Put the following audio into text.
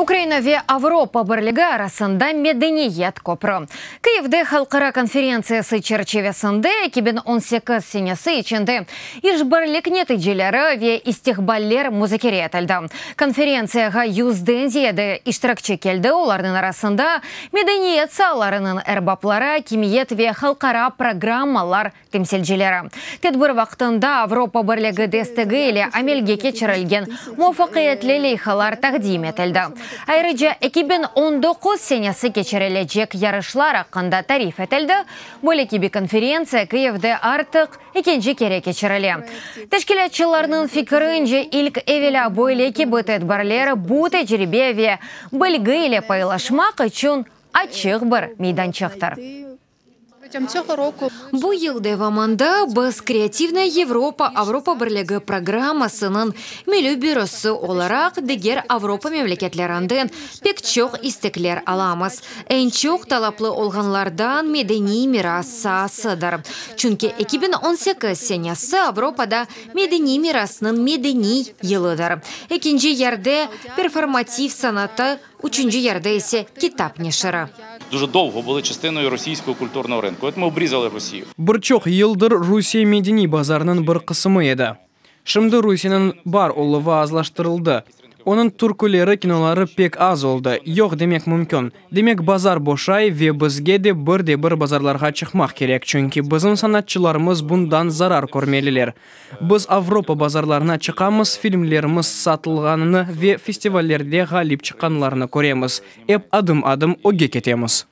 Украина ве Авропа бірлігі арасында медениет көпірі. Киевде халқара конференциясы черчевесінде 2018 сенесі içinde іш бірлік нәтижелері ве истихбаллер музыкері етілді. Конференцияға юзден зиеді иштиракчы келді, олардың арасында медениет саларының әрбаплары, кимиет ве халқара программалар темселжелері. Тедбір вақтында Авропа бірлігі дестігі или амелге кечірілген муафақиятлі лейхалар тақдим етілді. Ayrıca 2019 senesi geçirilecek yarışlar hakkında tarif edildi. Böyle bir konferansiya Kiyev'de artık ikinci kere geçirili. Teşkilatçılarının fikrince ilk evvela böyle bir tedbirleri bu tecrübe ve bilgiyle paylaşmak için açık bir meydançıktır. Bu yıl devamında biz Kreativna Европа Avrupa Birliği programmasının milli bürosu olarak diğer Avrupa memleketlerinden pek çok istekler alamız. En çok talaplı olanlardan medeni miras sahasıdır. Çünkü 2018 senesi Avrupa'da medeni mirasının medeni yılıdır. İkinci yerde performatif sanatı, üçüncü yerde ise kitap neşri. Дуже довго були частиною російського культурного ринку. От ми обрізали Росію. Бірчоқ елдір Русия медени базарының бір қысымы еді. Шымды Русияның бар олығы азлаштырылды. Оның түркілері кинолары пек аз олды. Йоқ демек мүмкін. Демек базар бошай ве бізге де бір базарларға чықмақ керек. Чөнки біздің санатчыларымыз бұндан зарар көрмелілер. Біз Авропа базарларына чықамыз, фильмлеріміз сатылғаныны ве фестивальдерде ғалип чыққанларыны көреміз. Эп адым-адым оге кетеміз.